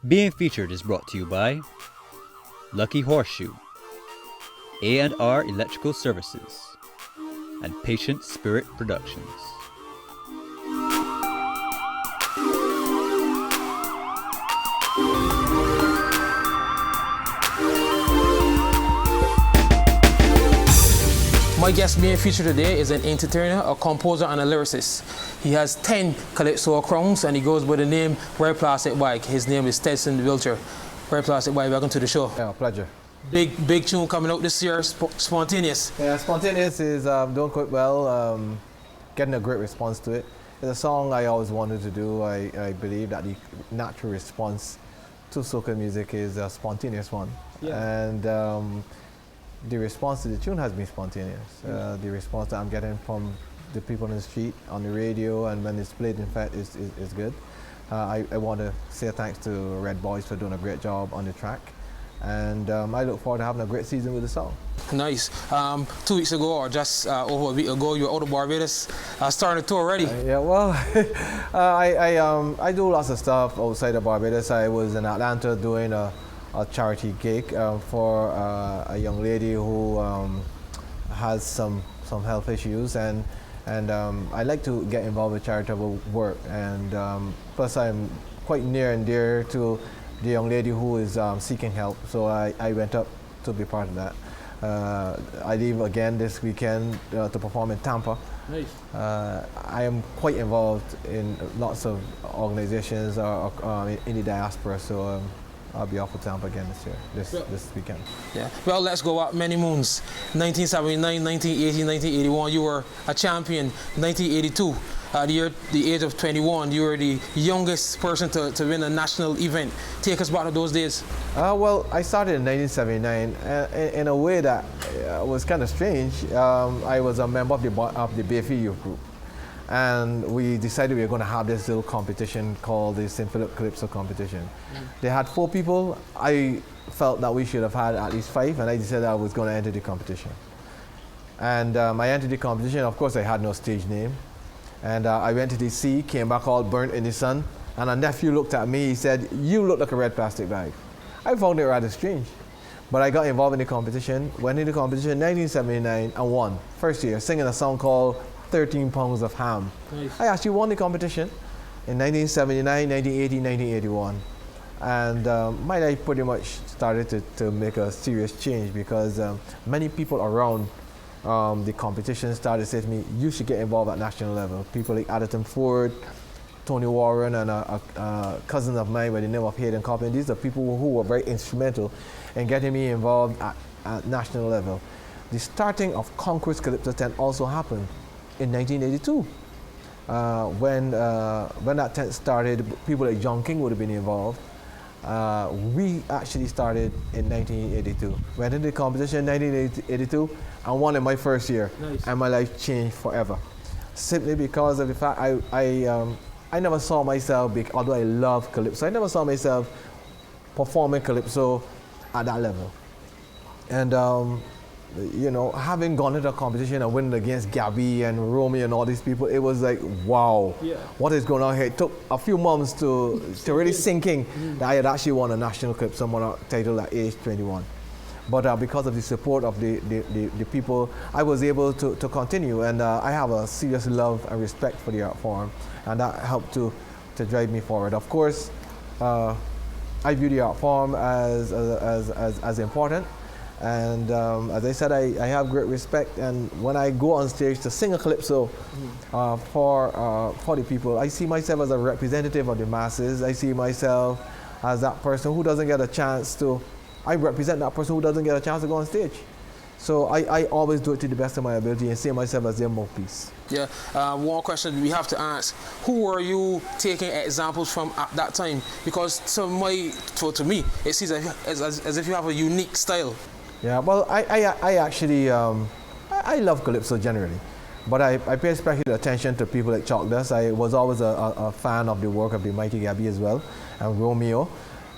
Being featured is brought to you by Lucky Horseshoe, A&R Electrical Services, and Patient Spirit Productions. My guest being featured today is an entertainer, a composer, and a lyricist. He has 10 Calypso crowns, and he goes by the name Red Plastic Bike. His name is Stetson Wilcher. Red Plastic Bike, welcome to the show. Yeah, pleasure. Big tune coming out this year, Spontaneous. Yeah, Spontaneous is doing quite well, getting a great response to it. It's a song I always wanted to do. I believe that the natural response to soca music is a spontaneous one. Yeah. And the response to the tune has been spontaneous. The response that I'm getting from the people on the street, on the radio, and when it's played, in fact, is good. I want to say thanks to Red Boys for doing a great job on the track. And I look forward to having a great season with the song. Nice. 2 weeks ago, or just over a week ago, you were out of Barbados, starting a tour already. Yeah, well, I do lots of stuff outside of Barbados. I was in Atlanta doing a charity gig for a young lady who has some health issues, and I like to get involved with charitable work, and plus I'm quite near and dear to the young lady who is seeking help, so I went up to be part of that. I leave again this weekend to perform in Tampa. Nice. I am quite involved in lots of organizations in the diaspora, so I'll be off for Tampa again this weekend. Yeah. Well, let's go up many moons. 1979, 1980, 1981, you were a champion. 1982, at the age of 21, you were the youngest person to win a national event. Take us back to those days. Well, I started in 1979 in a way that was kind of strange. I was a member of the Bayfield Youth Group. And we decided we were going to have this little competition called the St. Philip Calypso competition. They had 4 people. I felt that we should have had at least 5, and I decided I was going to enter the competition. And I entered the competition. Of course, I had no stage name. And I went to the sea, came back all burnt in the sun, and a nephew looked at me. He said, "You look like a red plastic bag." I found it rather strange. But I got involved in the competition, went into the competition in 1979 and won. First year, singing a song called 13 Pounds of Ham. Nice. I actually won the competition in 1979, 1980, 1981. And my life pretty much started to make a serious change, because many people around the competition started saying to me, "You should get involved at national level." People like Addington Ford, Tony Warren, and a cousin of mine by the name of Hayden Coppin. These are people who were very instrumental in getting me involved at national level. The starting of Conquest Calypso 10 also happened in 1982. When that tent started, people like John King would have been involved. We actually started in 1982. Went into the competition in 1982 and won in my first year. Nice. And my life changed forever. Simply because of the fact I never saw myself, although I love Calypso, I never saw myself performing Calypso at that level. And you know, having gone into a competition and winning against Gabby and Romy and all these people, it was like, wow, what is going on here? It took a few months to really sink in that I had actually won a national Calypso title at age 21. But because of the support of the people, I was able to continue, and I have a serious love and respect for the art form, and that helped to drive me forward. Of course, I view the art form as important. And as I said, I have great respect, and when I go on stage to sing a calypso for the people, I see myself as a representative of the masses. I see myself as that person who doesn't get a chance to, I represent that person who doesn't get a chance to go on stage. So I always do it to the best of my ability and see myself as their mouthpiece. Yeah. One question we have to ask: who were you taking examples from at that time? Because to me, it seems as if you have a unique style. Yeah, well, I actually, I love Calypso generally, but I pay special attention to people like Chalk Dust. I was always a fan of the work of the Mighty Gabby as well, and Romeo,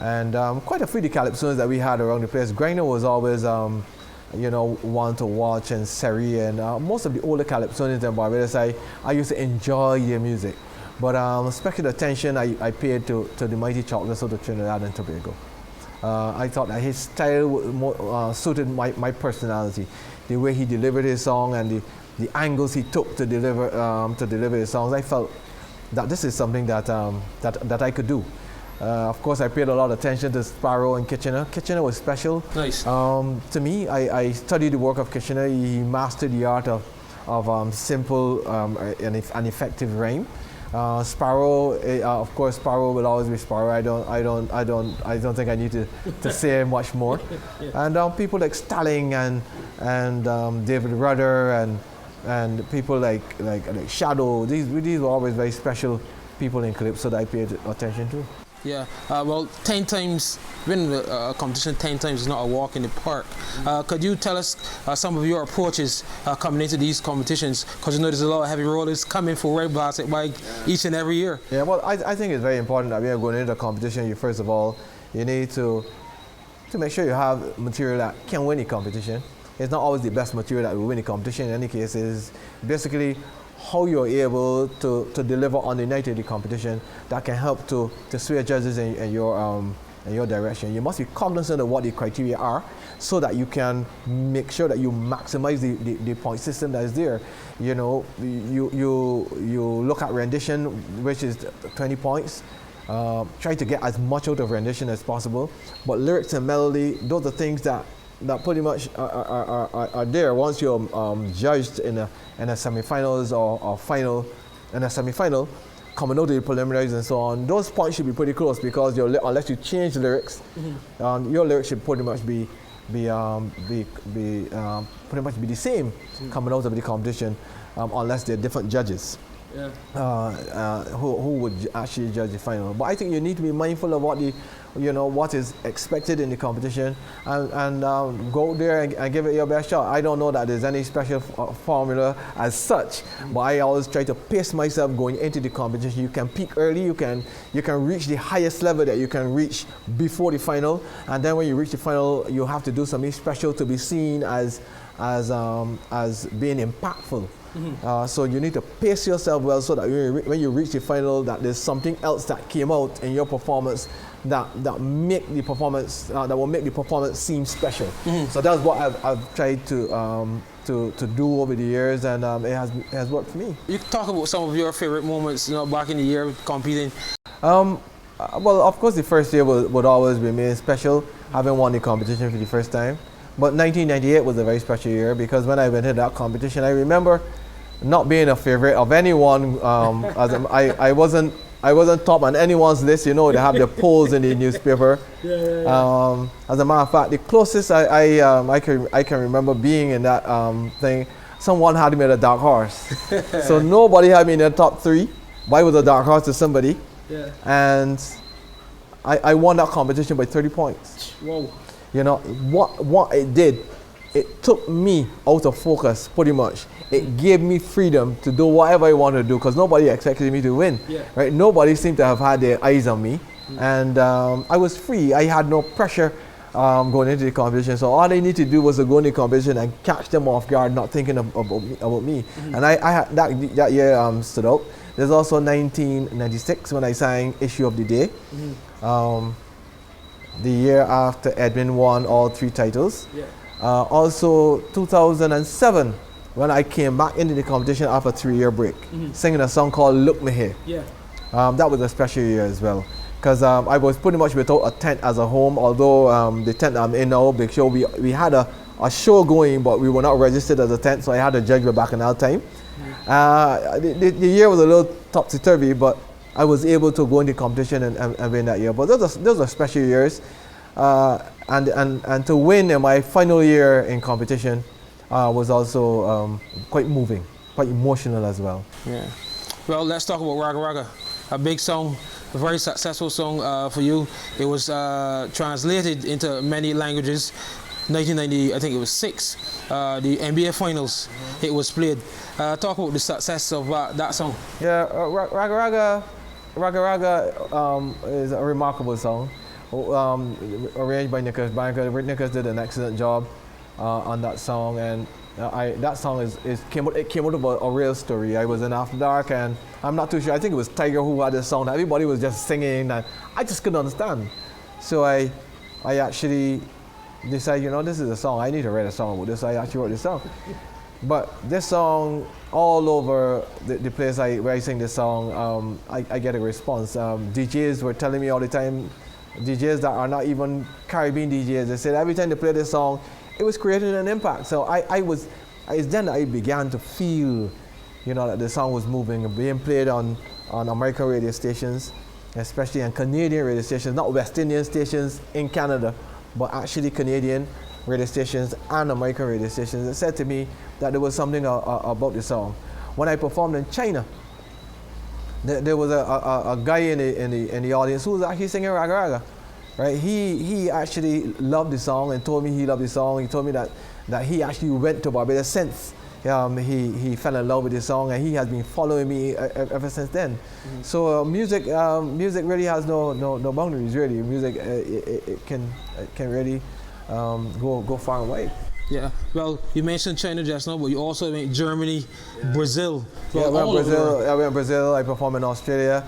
and quite a few of the Calypsos that we had around the place. Griner was always, you know, one to watch, and Seri, and most of the older Calypsonians in Barbados, I used to enjoy their music. But special attention I paid to the Mighty Chocolates of the Trinidad and Tobago. I thought that his style more, suited my personality. The way he delivered his song and the angles he took to deliver his songs, I felt that this is something that I could do. Of course, I paid a lot of attention to Sparrow and Kitchener. Kitchener was special. Nice. To me, I studied the work of Kitchener. He mastered the art of simple and effective rhyme. Sparrow, of course, Sparrow will always be Sparrow. I don't think I need to say much more. Yeah. And people like Starling and David Rudder and people like Shadow. These were always very special people in Calypso that I paid attention to. Yeah, well, 10 times, winning a competition 10 times is not a walk in the park. Could you tell us some of your approaches coming into these competitions? Because you know there's a lot of heavy rollers coming for Red Basket by each and every year. Yeah, well, I think it's very important that we are going into a competition. You first of all, you need to make sure you have material that can win the competition. It's not always the best material that will win the competition. In any case, it's basically how you're able to deliver on the night of the competition that can help to sway judges in your direction. You must be cognizant of what the criteria are so that you can make sure that you maximize the point system that is there. You know, you look at rendition, which is 20 points. Try to get as much out of rendition as possible. But lyrics and melody, those are things that pretty much are there once you're judged in a semi-finals or final in a semi-final, coming out of the preliminaries and so on. Those points should be pretty close because unless you change the lyrics, your lyrics should pretty much be pretty much be the same coming out of the competition, unless they're different judges. Yeah. Who would actually judge the final. But I think you need to be mindful of what is expected in the competition and go there and give it your best shot. I don't know that there's any special formula as such, but I always try to pace myself going into the competition. You can peak early, you can reach the highest level that you can reach before the final, and then when you reach the final, you have to do something special to be seen as being impactful. So you need to pace yourself well so that when you reach the final, that there's something else that came out in your performance that will make the performance seem special. So that's what I've tried to do over the years, and it has worked for me. You can talk about some of your favorite moments, back in the year competing. Well, of course, the first year would always remain special, having won the competition for the first time. But 1998 was a very special year because when I went into that competition, I remember not being a favorite of anyone. I wasn't top on anyone's list. They have the polls in the newspaper. Yeah. As a matter of fact, the closest I can remember being in that thing, someone had me at a dark horse. So nobody had me in the top 3, but I was a dark horse to somebody. Yeah. And I won that competition by 30 points. Whoa. What it did, it took me out of focus pretty much. It gave me freedom to do whatever I wanted to do because nobody expected me to win. Yeah. Right? Nobody seemed to have had their eyes on me. And I was free. I had no pressure going into the competition. So all I needed to do was to go in the competition and catch them off guard, not thinking about me. And I had that year stood out. There's also 1996 when I sang Issue of the Day. The year after Edwin won all 3 titles. Yeah. Also 2007 when I came back into the competition after a 3-year break, singing a song called Look Me Here. Yeah. That was a special year as well because I was pretty much without a tent as a home, although the tent I'm in now, Big Show, we had a show going, but we were not registered as a tent, so I had a judge back in that time. The year was a little topsy-turvy, but I was able to go into competition and win that year. But those are special years. And to win in my final year in competition was also quite moving, quite emotional as well. Yeah. Well, let's talk about Raga Raga, a big song, a very successful song for you. It was translated into many languages. 1990, I think it was 6, the NBA Finals, it was played. Talk about the success of that song. Yeah, Raga Raga is a remarkable song. Arranged by Nicholas Banker. Nicholas did an excellent job on that song, and that song came out of a real story. I was in After Dark, and I'm not too sure. I think it was Tiger who had this song. Everybody was just singing, and I just couldn't understand. So I actually decided, this is a song. I need to write a song about this. So I actually wrote this song. But this song, all over the place where I sing this song, I get a response. DJs were telling me all the time, DJs that are not even Caribbean DJs, they said every time they play this song, it was creating an impact. So it's then I began to feel, that the song was moving and being played on American radio stations, especially on Canadian radio stations, not West Indian stations in Canada, but actually Canadian radio stations and American radio stations. It said to me that there was something about the song. When I performed in China, there was a guy in the audience who was actually singing Raga Raga. Right? He actually loved the song and told me he loved the song. He told me that he actually went to Barbados since he fell in love with the song, and he has been following me ever since then. Mm-hmm. So music really has no boundaries. Really, music it can really go far away. Yeah, well, you mentioned China just now, but you also mentioned Germany, Brazil. Well, I went to Brazil, I performed in Australia,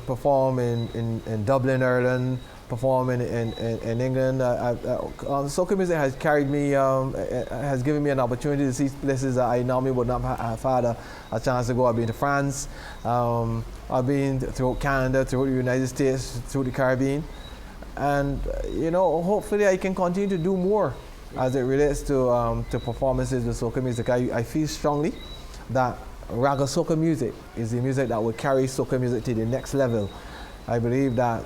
perform in Dublin, Ireland, perform in England. Soca music has carried me, has given me an opportunity to see places that I normally would not have had a chance to go. I've been to France, I've been throughout Canada, throughout the United States, through the Caribbean. And, hopefully I can continue to do more. As it relates to performances with soca music, I feel strongly that Raga soca music is the music that will carry soca music to the next level. I believe that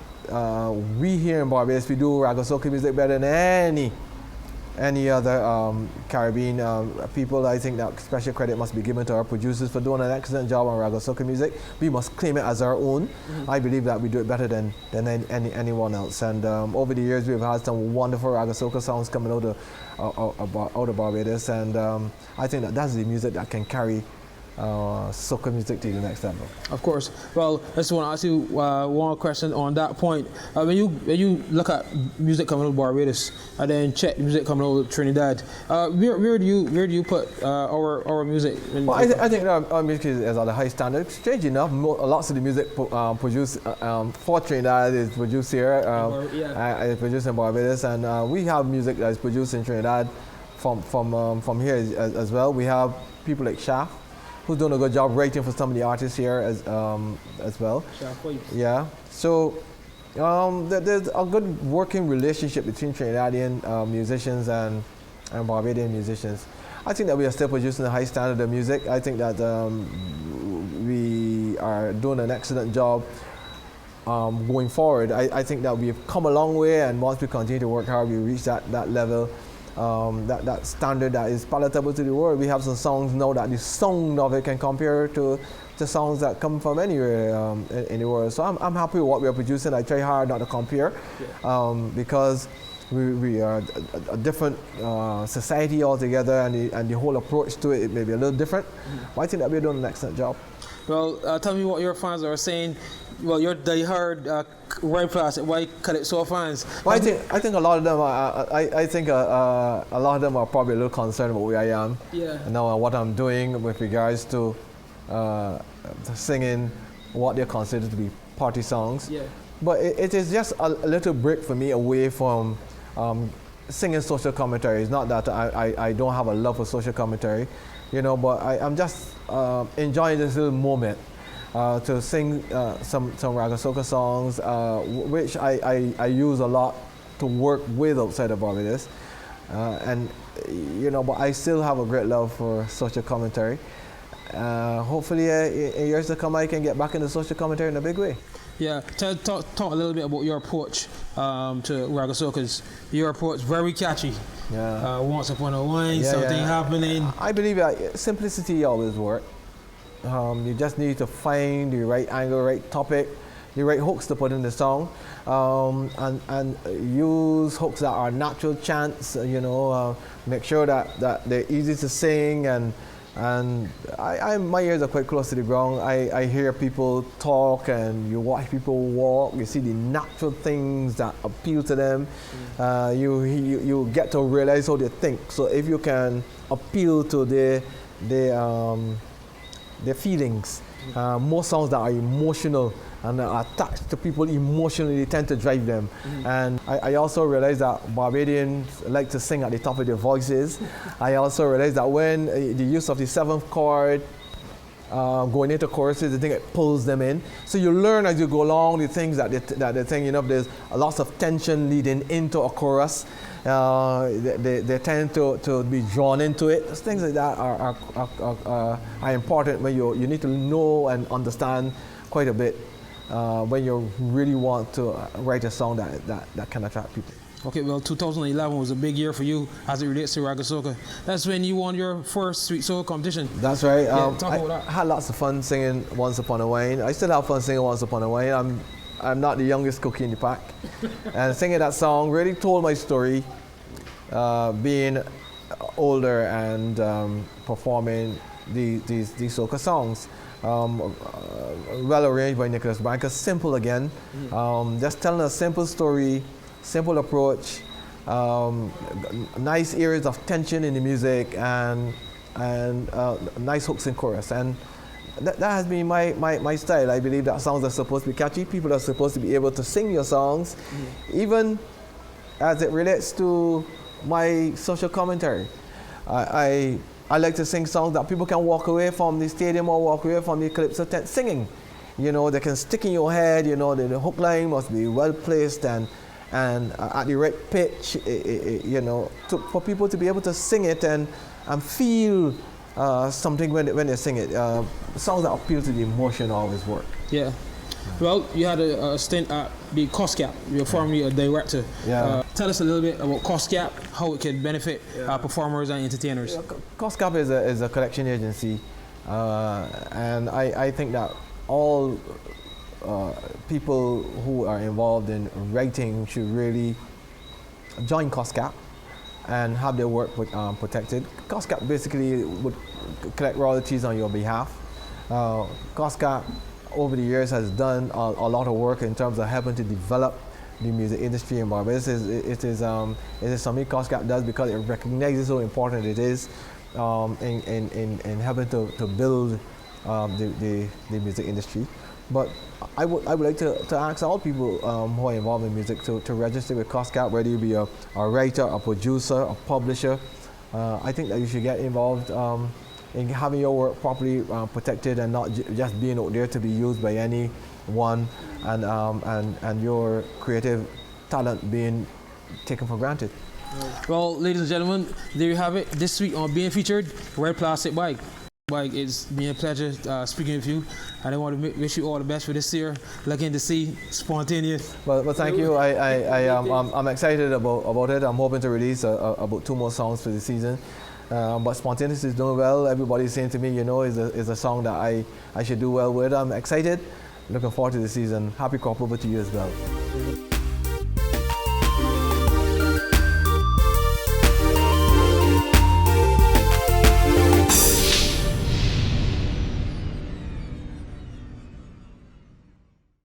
we here in Barbados, we do Raga soca music better than any other Caribbean people. I think that special credit must be given to our producers for doing an excellent job on Raga soca music. We must claim it as our own. Mm-hmm. I believe that we do it better than anyone else. And over the years, we've had some wonderful Raga soca songs coming out of Barbados, and I think that's the music that can carry soca music to the next level. Of course. Well, I just want to ask you one question on that point. When you look at music coming out of Barbados and then check music coming out of Trinidad, where do you put our music? Well, I think our music is at a high standard. Strange enough, lots of the music produced for Trinidad is produced here. It's produced in Barbados, and we have music that is produced in Trinidad from here as well. We have people like Shaft, who's doing a good job writing for some of the artists here as well. Yeah. So there's a good working relationship between Trinidadian musicians and Barbadian musicians. I think that we are still producing a high standard of music. I think that we are doing an excellent job going forward. I think that we've come a long way, and once we continue to work hard, we reach that level. That standard that is palatable to the world. We have some songs now that the sound of it can compare to songs that come from anywhere in the world. So I'm happy with what we are producing. I try hard not to compare because we are a different society altogether, and the whole approach to it may be a little different. But I think that we're doing an excellent job. Well, tell me what your fans are saying. Well, you're diehard right past it. Why Calypso fans? Well, I think a lot of them are. I think a lot of them are probably a little concerned about where I am. Yeah. Now and what I'm doing with regards to singing what they consider to be party songs. Yeah. But it is just a little break for me away from singing social commentary. It's not that I don't have a love for social commentary, but I'm just enjoying this little moment. To sing some Raga soca songs, which I use a lot to work with outside of Barbados, but I still have a great love for social commentary. Hopefully, in years to come, I can get back into social commentary in a big way. Yeah, talk a little bit about your approach to Raga soca. Your approach very catchy. Yeah. Once upon a line, something happening. I believe that simplicity always works. You just need to find the right angle, right topic, the right hooks to put in the song, and use hooks that are natural chants. Make sure that they're easy to sing, and And my ears are quite close to the ground. I hear people talk, and you watch people walk. You see the natural things that appeal to them. You get to realize how they think. So if you can appeal to their feelings, most songs that are emotional and are attached to people emotionally tend to drive them. And I also realized that Barbadians like to sing at the top of their voices. I also realized that when the use of the seventh chord going into choruses, I think it pulls them in. So you learn as you go along the things that they think, you know, there's a lot of tension leading into a chorus. They tend to be drawn into it. Things like that are important when you need to know and understand quite a bit when you really want to write a song that can attract people. Okay, well, 2011 was a big year for you as it relates to Ragga Soca. That's when you won your first Sweet Soul competition. That's right. Yeah, talk about that. I had lots of fun singing Once Upon a Wine. I still have fun singing Once Upon a Wine. I'm not the youngest cookie in the pack. And singing that song really told my story, being older and performing these soca songs. Well arranged by Nicholas Branca, simple again. Just telling a simple story, simple approach, nice areas of tension in the music, and nice hooks in chorus. And that has been my style. I believe that songs are supposed to be catchy. People are supposed to be able to sing your songs, even as it relates to my social commentary. I like to sing songs that people can walk away from the stadium or walk away from the Calypso tent singing. You know, they can stick in your head. You know, the hook line must be well placed and at the right pitch. You know, for people to be able to sing it and feel something when they sing it. Songs that appeal to the emotion always work. Yeah. Well, you had a stint at the COSCAP. You're formerly a director. Yeah. Tell us a little bit about COSCAP, how it can benefit performers and entertainers. Yeah, COSCAP is a collection agency, and I think that all people who are involved in writing should really join COSCAP and have their work protected. COSCAP basically would collect royalties on your behalf. COSCAP over the years has done a lot of work in terms of helping to develop the music industry in Barbados. It is something COSCAP does because it recognizes how important it is in helping to build the music industry. But I would like to ask all people who are involved in music to register with COSCAP, whether you be a writer, a producer, a publisher. I think that you should get involved in having your work properly protected and not just being out there to be used by anyone, and your creative talent being taken for granted. Well, ladies and gentlemen, there you have it. This week on Being Featured, Red Plastic Bike. It's been a pleasure speaking with you, and I want to wish you all the best for this year. Looking to see Spontaneous. Well, thank you. I'm excited about it. I'm hoping to release about 2 more songs for the season. But Spontaneous is doing well. Everybody's saying to me, you know, is a song that I should do well with. I'm excited. Looking forward to the season. Happy crop over to you as well.